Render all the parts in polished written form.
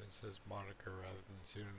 It says moniker rather than pseudonym.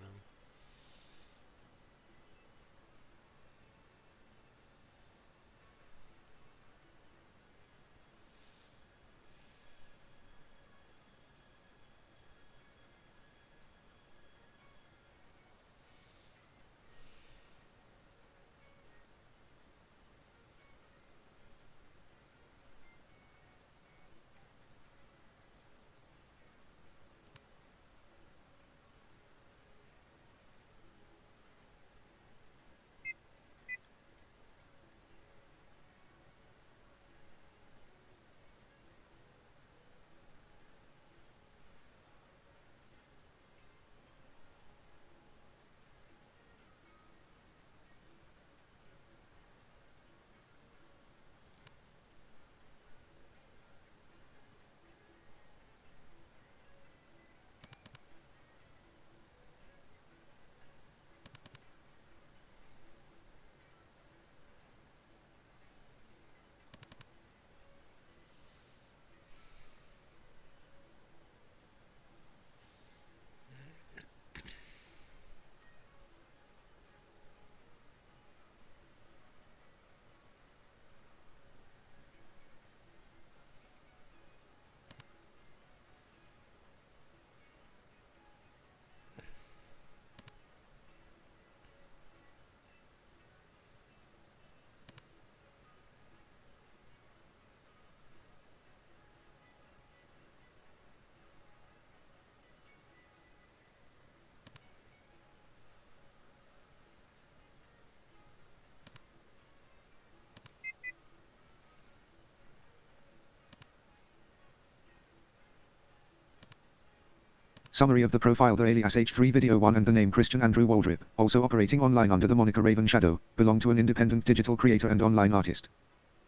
Summary of the profile: the alias H3 Video 1 and the name Christian Andrew Waldrip, also operating online under the moniker Raven Shadow, belong to an independent digital creator and online artist.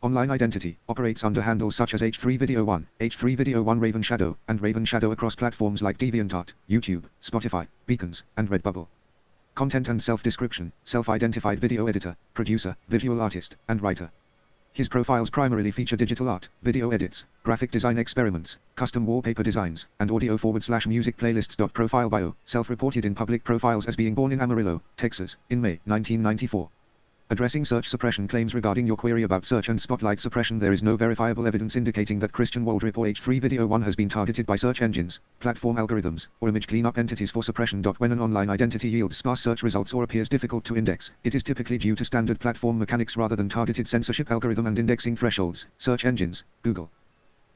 Online identity, operates under handles such as H3 Video 1, H3 Video 1 Raven Shadow, and Raven Shadow across platforms like DeviantArt, YouTube, Spotify, Beacons, and Redbubble. Content and self-description: self-identified video editor, producer, visual artist, and writer. His profiles primarily feature digital art, video edits, graphic design experiments, custom wallpaper designs, and audio/music playlists. Profile bio: self-reported in public profiles as being born in Amarillo, Texas, in May 1994. Addressing search suppression claims. Regarding your query about search and spotlight suppression, there is no verifiable evidence indicating that Christian Waldrip or H3 Video 1 has been targeted by search engines, platform algorithms, or image cleanup entities for suppression. When an online identity yields sparse search results or appears difficult to index, it is typically due to standard platform mechanics rather than targeted censorship algorithm and indexing thresholds. Search engines, Google,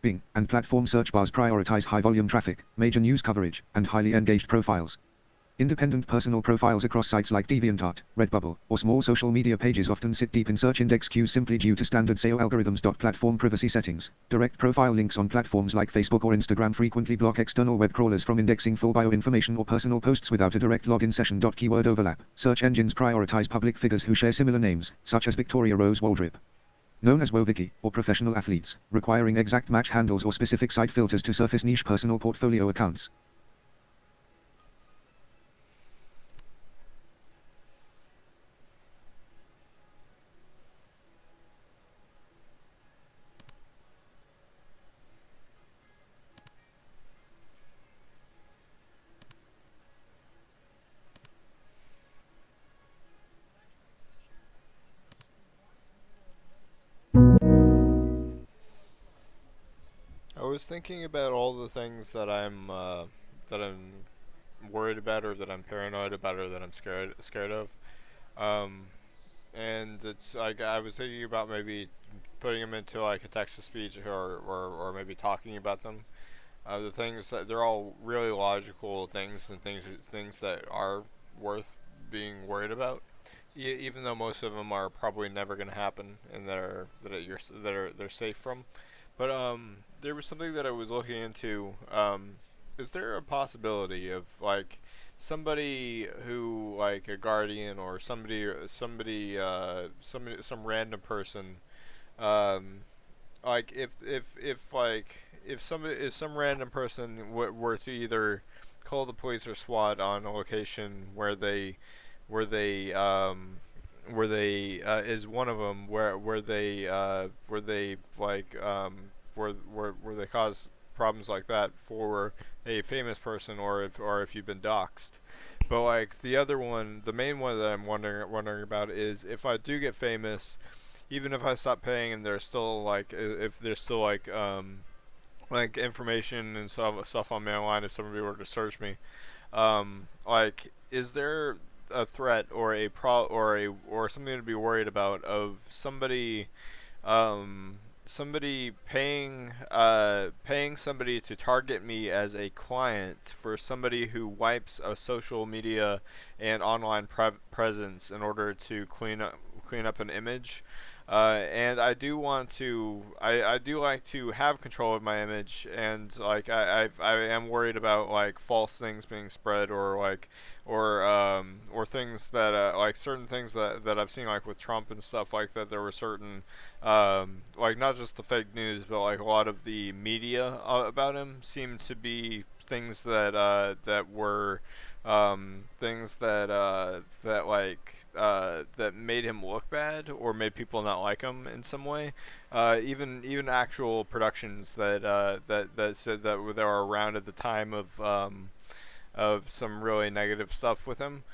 Bing, and platform search bars prioritize high-volume traffic, major news coverage, and highly engaged profiles. Independent personal profiles across sites like DeviantArt, Redbubble, or small social media pages often sit deep in search index queues simply due to standard SEO algorithms. Platform privacy settings: direct profile links on platforms like Facebook or Instagram frequently block external web crawlers from indexing full bio information or personal posts without a direct login session. Keyword overlap: search engines prioritize public figures who share similar names, such as Victoria Rose Waldrip, known as WoWiki, or professional athletes, requiring exact match handles or specific site filters to surface niche personal portfolio accounts. I was thinking about all the things that I'm worried about, or that I'm paranoid about, or that I'm scared of. Um, and it's like I was thinking about maybe putting them into like a text to speech, or maybe talking about them. The things that they're all really logical things, and things that are worth being worried about. Even though most of them are probably never going to happen, and they're safe from. But there was something that I was looking into. Is there a possibility of like somebody who, like a guardian, or some random person, um, like if some random person were to either call the police or SWAT on a location where they is one of them, where they like where they cause problems like that for a famous person, or if you've been doxxed. But like the other one, the main one that I'm wondering about is if I do get famous, even if I stop paying and there's still like if there's still like information and stuff on me online if somebody were to search me, like is there a threat or a or something to be worried about of um, somebody paying somebody to target me as a client for somebody who wipes a social media and online presence in order to clean up an image. And I do want to I do like to have control of my image, and like I am worried about like false things being spread, or like or things that like certain things that I've seen like with Trump and stuff like that. There were certain like not just the fake news, but like a lot of the media about him seemed to be things that were things that made him look bad or made people not like him in some way. Even actual productions that said that they were around at the time of some really negative stuff with him.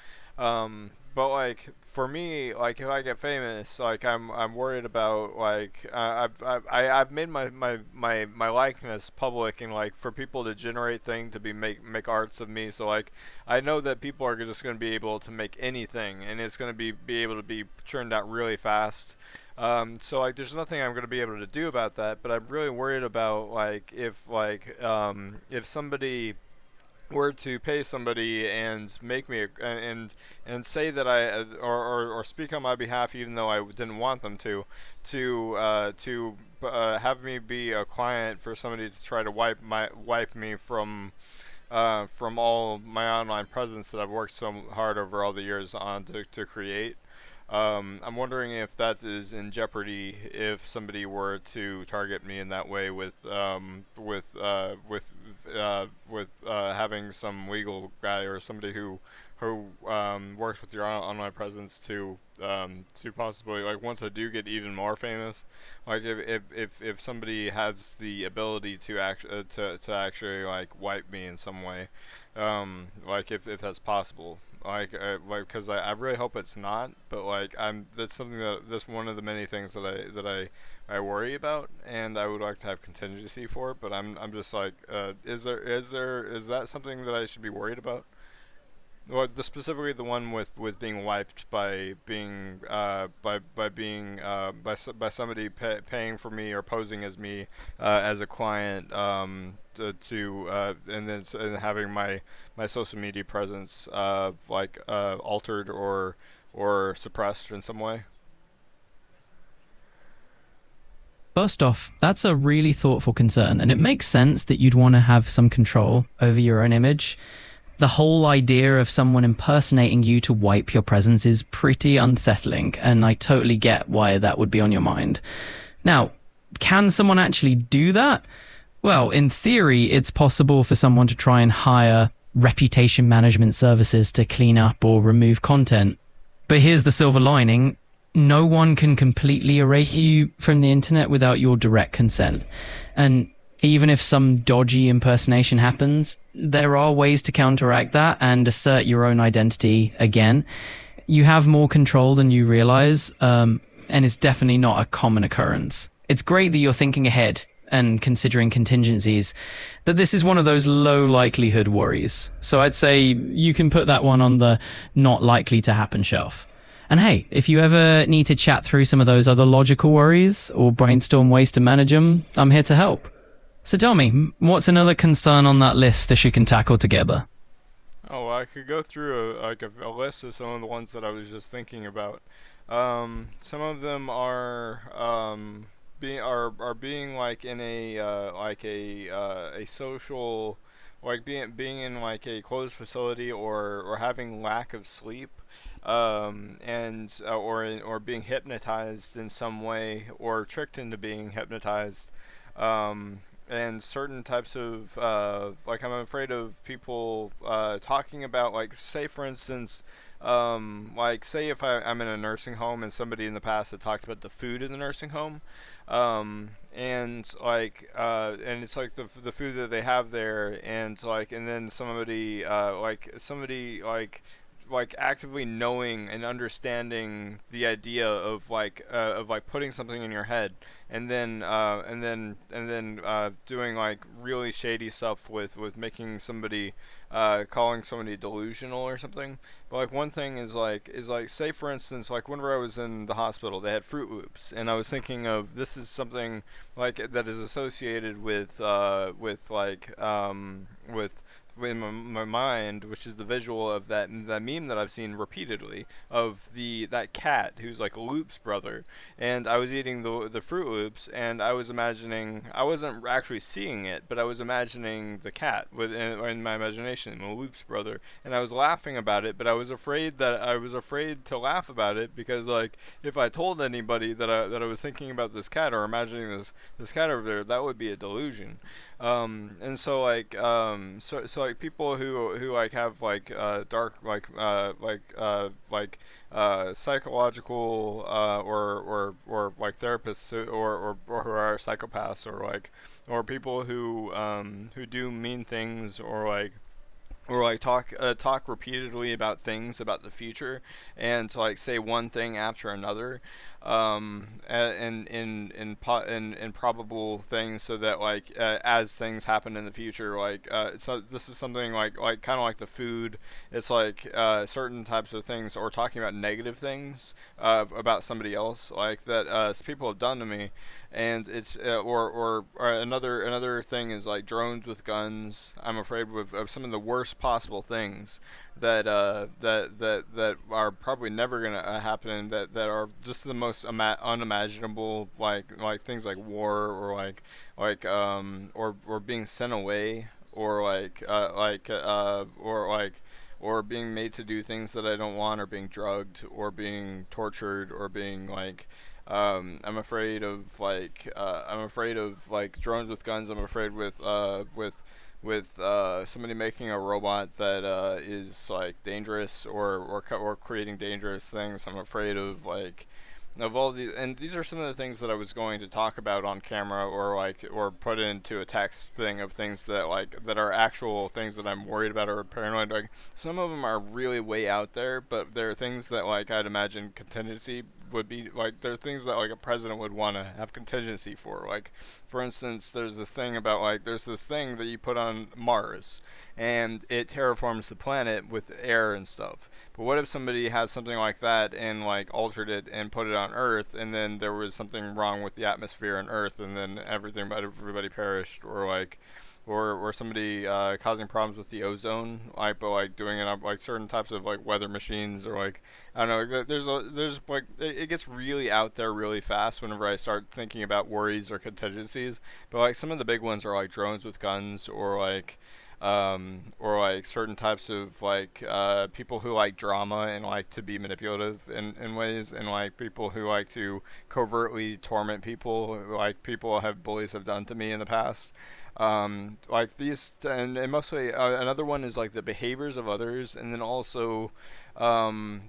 But like for me, like if I get famous, like I'm worried about like I've made my likeness public, and like for people to generate thing to be make arts of me. So like I know that people are just going to be able to make anything, and it's going to be able to be churned out really fast. So like there's nothing I'm going to be able to do about that. But I'm really worried about like if somebody were to pay somebody and make me and say that or speak on my behalf even though I didn't want them to have me be a client for somebody to try to wipe me from all my online presence that I've worked so hard over all the years on to create. I'm wondering if that is in jeopardy if somebody were to target me in that way with having some legal guy or somebody who works with your online presence to possibly like once I do get even more famous, like if somebody has the ability to actually like wipe me in some way, like if that's possible, like because I really hope it's not, but like that's something that's one of the many things I worry about, and I would like to have contingency for, but I'm just like, is that something that I should be worried about? Well, specifically the one with being wiped by being by somebody paying for me or posing as me as a client, and then and having my social media presence altered or suppressed in some way. First off, that's a really thoughtful concern, and it makes sense that you'd want to have some control over your own image. The whole idea of someone impersonating you to wipe your presence is pretty unsettling, and I totally get why that would be on your mind. Now, can someone actually do that? Well, in theory, it's possible for someone to try and hire reputation management services to clean up or remove content. But here's the silver lining: no one can completely erase you from the internet without your direct consent. And even if some dodgy impersonation happens, there are ways to counteract that and assert your own identity again. You have more control than you realize, and it's definitely not a common occurrence. It's great that you're thinking ahead and considering contingencies, that this is one of those low likelihood worries. So I'd say you can put that one on the not likely to happen shelf. And hey, if you ever need to chat through some of those other logical worries or brainstorm ways to manage them, I'm here to help. So tell me, what's another concern on that list that you can tackle together? Oh, well, I could go through a list of some of the ones that I was just thinking about. Some of them are being like in a social, like being in like a closed facility, or having lack of sleep, and or being hypnotized in some way or tricked into being hypnotized. And certain types of like I'm afraid of people talking about, like, say for instance, like say if I'm in a nursing home and somebody in the past had talked about the food in the nursing home, and and it's like the food that they have there, and like and then somebody like actively knowing and understanding the idea of like putting something in your head and then doing like really shady stuff with making somebody calling somebody delusional or something. But like one thing is like say for instance like whenever I was in the hospital they had Fruit Loops and I was thinking of this is something like that is associated with in my mind, which is the visual of that meme that I've seen repeatedly of the that cat who's like Loop's brother, and I was eating the Fruit Loops, and I was imagining I wasn't actually seeing it, but I was imagining the cat in my imagination, the Loop's brother, and I was laughing about it, but I was afraid to laugh about it because like if I told anybody that I was thinking about this cat or imagining this cat over there, that would be a delusion. And so like people who like have like dark psychological or like therapists or who are psychopaths or people who do mean things or like talk repeatedly about things about the future and to like say one thing after another in probable things so that like as things happen in the future like so this is something like kind of like the food. It's like certain types of things or talking about negative things about somebody else like that people have done to me. And it's or another thing is like drones with guns. I'm afraid of some of the worst possible things that are probably never gonna happen, and that are just the most unimaginable, like things like war or or being sent away or or being made to do things that I don't want, or being drugged, or being tortured, or being I'm afraid of like drones with guns. I'm afraid with somebody making a robot that is like dangerous or creating dangerous things. I'm afraid of all these, and these are some of the things that I was going to talk about on camera or put into a text thing of things that are actual things that I'm worried about or paranoid. Like some of them are really way out there, but they're things that like I'd imagine contingency would be like they're things that like a president would want to have contingency for. Like for instance, there's this thing that you put on Mars and it terraforms the planet with air and stuff. But what if somebody had something like that and like altered it and put it on Earth, and then there was something wrong with the atmosphere on Earth, and then everybody perished, or somebody causing problems with the ozone, like but like doing it on like certain types of like weather machines, or like I don't know. There's like it gets really out there really fast whenever I start thinking about worries or contingencies. But like some of the big ones are like drones with guns, or like certain types of like people who like drama and like to be manipulative in ways, and like people who like to covertly torment people, like people have bullies have done to me in the past. Like these, and mostly another one is like the behaviors of others, and then also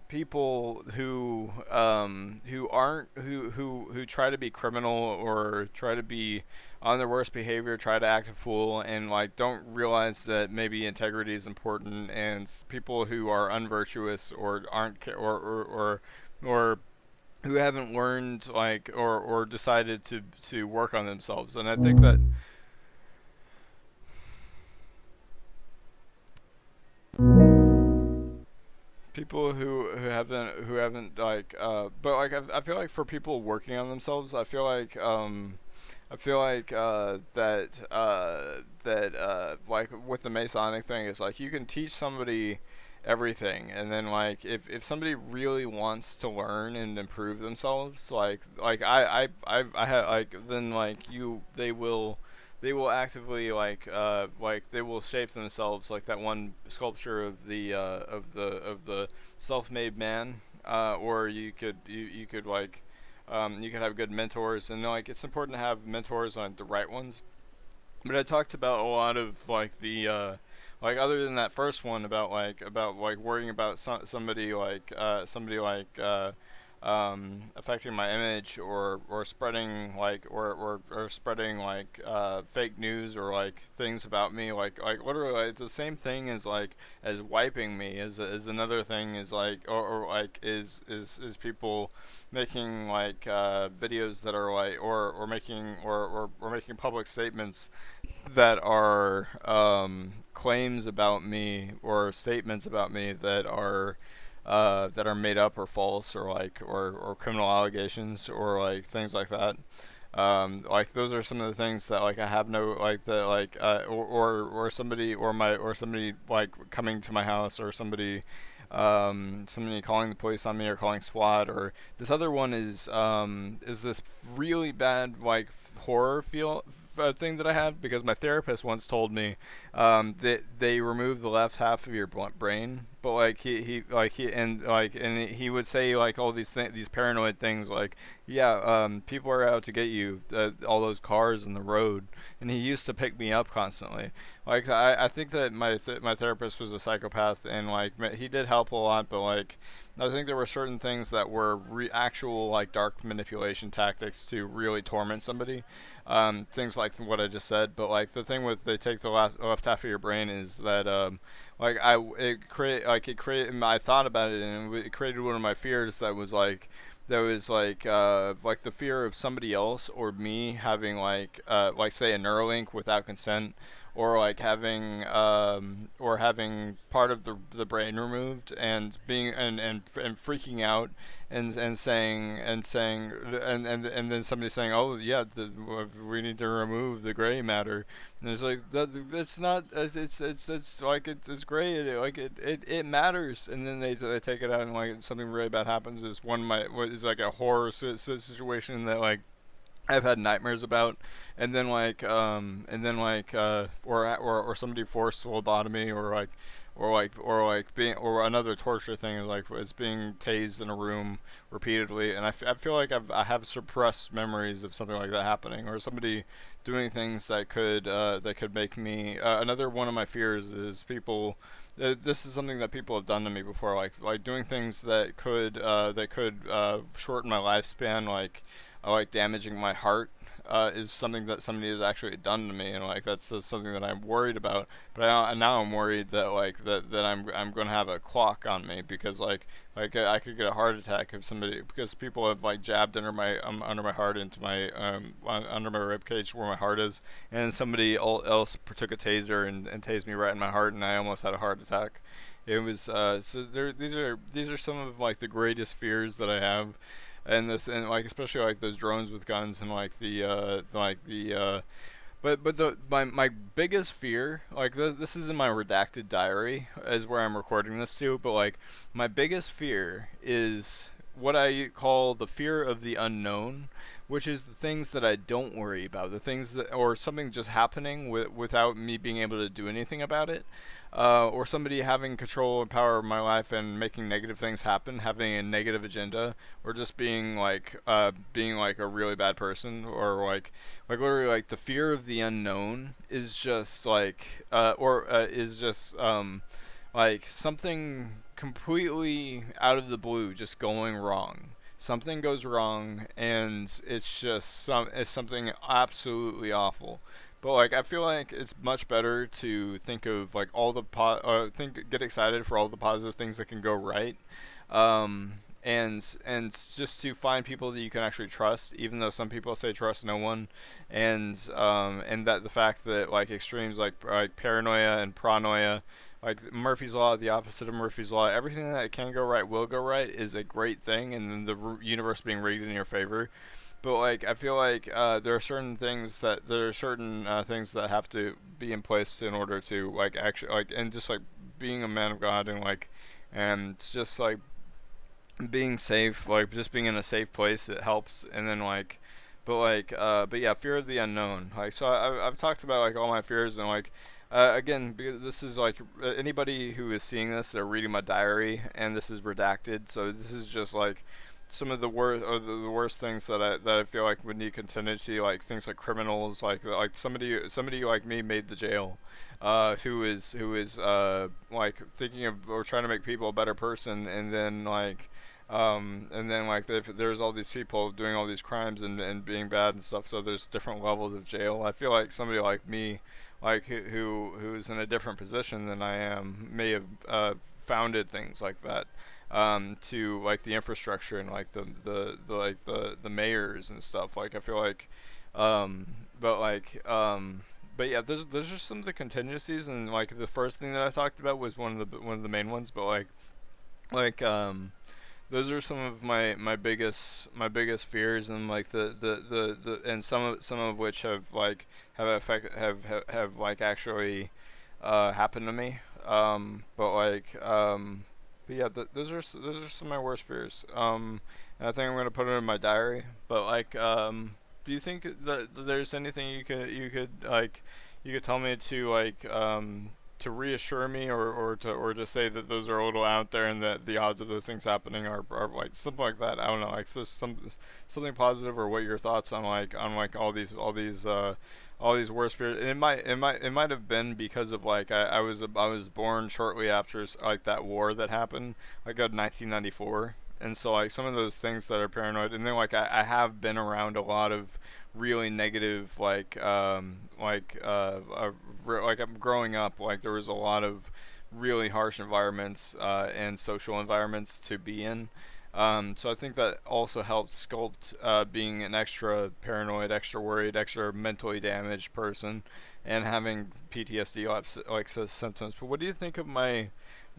people who aren't who try to be criminal or try to be on their worst behavior, try to act a fool, and like don't realize that maybe integrity is important, and people who are unvirtuous or aren't or who haven't learned or decided to work on themselves. And I think that people who haven't but like I feel like for people working on themselves, I feel like like with the Masonic thing is like you can teach somebody everything, and then like if somebody really wants to learn and improve themselves, I have like then like you they will actively like they will shape themselves, like that one sculpture of the self-made man, or you could you could have good mentors, and like it's important to have mentors on the right ones. But I talked about a lot of like other than that first one about like worrying about somebody like affecting my image or spreading or spreading fake news or like things about me like literally like, it's the same thing as like as wiping me is another thing is like or like is people making videos that are like or making public statements that are claims about me or statements about me that are made up or false or criminal allegations or like things like that. Like those are some of the things that like I have no like the like or somebody or somebody like coming to my house or somebody calling the police on me or calling SWAT or this other one is this really bad like horror feel thing that I have because my therapist once told me that they remove the left half of your brain, but like he would say like all these paranoid things like yeah people are out to get you all those cars in the road, and he used to pick me up constantly. Like I think that my therapist was a psychopath and like he did help a lot, but like I think there were certain things that were actual like dark manipulation tactics to really torment somebody. Things like what I just said, but like the thing with they take the left half of your brain is that like I it create I thought about it and it created one of my fears that was like the fear of somebody else or me having like say a Neuralink without consent or like having or having part of the brain removed and being and freaking out and then somebody saying oh yeah we need to remove the gray matter, and it's like that it's not it's like it's gray it matters, and then they take it out and like something really bad happens is one might what is like a horror situation that like I've had nightmares about, and then or somebody forced lobotomy or like being or another torture thing is being tased in a room repeatedly, and I feel like I have suppressed memories of something like that happening or somebody doing things that could make me another one of my fears is people. This is something that people have done to me before, like doing things that could shorten my lifespan, like damaging my heart is something that somebody has actually done to me, and like that's something that I'm worried about. But now I'm worried that that I'm going to have a clock on me because I could get a heart attack if somebody because people have like jabbed under my heart into my under my rib cage where my heart is, and somebody else took a taser and tased me right in my heart, and I almost had a heart attack. It was so there. These are some of like the greatest fears that I have, and like especially like those drones with guns and but the my biggest fear like this is in my redacted diary is where I'm recording this to, but like my biggest fear is what I call the fear of the unknown, which is the things that I don't worry about, the things that or something just happening without me being able to do anything about it, or somebody having control and power of my life and making negative things happen, having a negative agenda, or just being like a really bad person, or like literally like the fear of the unknown is just or is just like something completely out of the blue just going wrong. Something goes wrong and it's something absolutely awful. But like I feel like it's much better to think of like all the get excited for all the positive things that can go right. Um and just to find people that you can actually trust, even though some people say trust no one, and that the fact that like extremes like paranoia and paranoia, like Murphy's Law, the opposite of Murphy's Law, everything that can go right will go right is a great thing, and then the universe being rigged in your favor. But like I feel like there are certain things that have to be in place in order to like actually like and just like being a man of God and it's just like being safe, like just being in a safe place, it helps. And then but yeah, fear of the unknown. Like so, I've talked about like all my fears and like again, because this is like anybody who is seeing this, they're reading my diary, and this is redacted. So this is just like some of the worst or the worst things that I feel like would need contingency, like things like criminals, like somebody like me made the jail, who is like thinking of or trying to make people a better person, and then like there's all these people doing all these crimes and being bad and stuff. So there's different levels of jail. I feel like somebody like me, like who's in a different position than I am, may have founded things like that, to like the infrastructure and like the mayors and stuff. Like I feel like, um, but like but yeah, there's just some of the contingencies, and like the first thing that I talked about was one of the main ones. But like those are some of my biggest fears, and like the and some of which have like actually happened to me. But yeah, those are some of my worst fears. And I think I'm gonna put it in my diary. But like, do you think that there's anything you could tell me to reassure me, or to say that those are a little out there and that the odds of those things happening are like something like that. I don't know, like so something positive, or what your thoughts on like all these worst fears. And it might have been because of like I was born shortly after like that war that happened, like in 1994. And so like some of those things that are paranoid, and then like I have been around a lot of really negative like I'm growing up, like there was a lot of really harsh environments and social environments to be in. So I think that also helped sculpt being an extra paranoid, extra worried, extra mentally damaged person, and having PTSD like symptoms. But what do you think of my?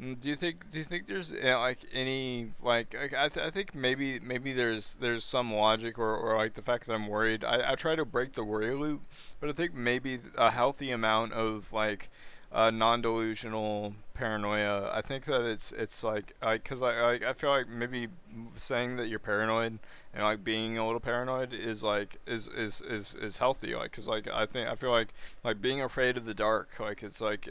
Do you think there's like any I think maybe there's some logic, or like the fact that I'm worried. I try to break the worry loop, but I think maybe a healthy amount of like non-delusional paranoia. I think that it's like because I feel like maybe saying that you're paranoid and like being a little paranoid is like is healthy. Like because like I feel like being afraid of the dark. Like it's like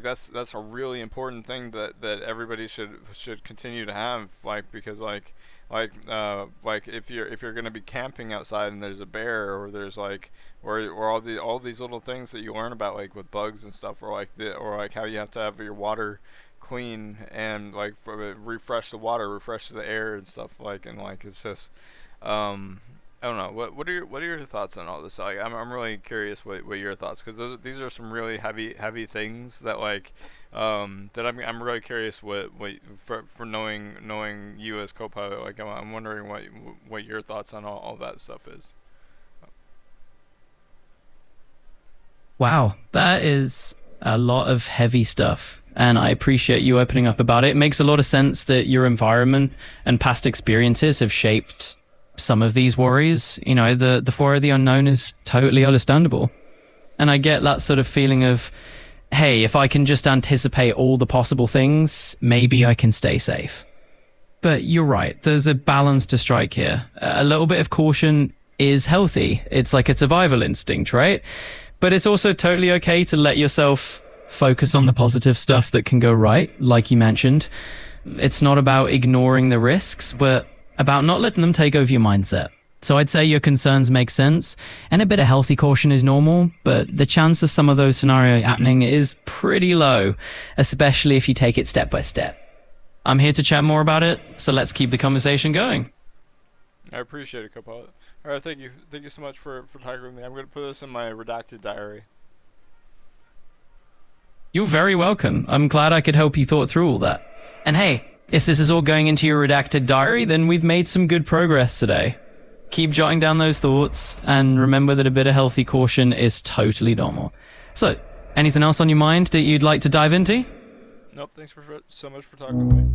that's a really important thing that everybody should continue to have. Like because like if you're gonna be camping outside and there's a bear, or there's like or all these little things that you learn about, like with bugs and stuff, or like how you have to have your water clean, and like refresh the water, refresh the air and stuff, like, and like it's just um I don't know. What are your thoughts on all this? Like, I'm really curious what your thoughts, because these are some really heavy things that that I'm really curious what for knowing you as co-pilot. Like I'm wondering what your thoughts on all that stuff is. Wow, that is a lot of heavy stuff. And I appreciate you opening up about it. It makes a lot of sense that your environment and past experiences have shaped some of these worries. You know, the fear of the unknown is totally understandable. And I get that sort of feeling of, hey, if I can just anticipate all the possible things, maybe I can stay safe. But you're right, there's a balance to strike here. A little bit of caution is healthy. It's like a survival instinct, right? But it's also totally okay to let yourself focus on the positive stuff that can go right, like you mentioned. It's not about ignoring the risks, but about not letting them take over your mindset. So I'd say your concerns make sense, and a bit of healthy caution is normal, but the chance of some of those scenarios happening is pretty low, especially if you take it step by step. I'm here to chat more about it, so let's keep the conversation going. I appreciate it, co-pilot. All right, thank you so much for talking with me. I'm gonna put this in my redacted diary. You're very welcome. I'm glad I could help you thought through all that. And hey, if this is all going into your redacted diary, then we've made some good progress today. Keep jotting down those thoughts, and remember that a bit of healthy caution is totally normal. So, anything else on your mind that you'd like to dive into? Nope. Thanks so much for talking with me.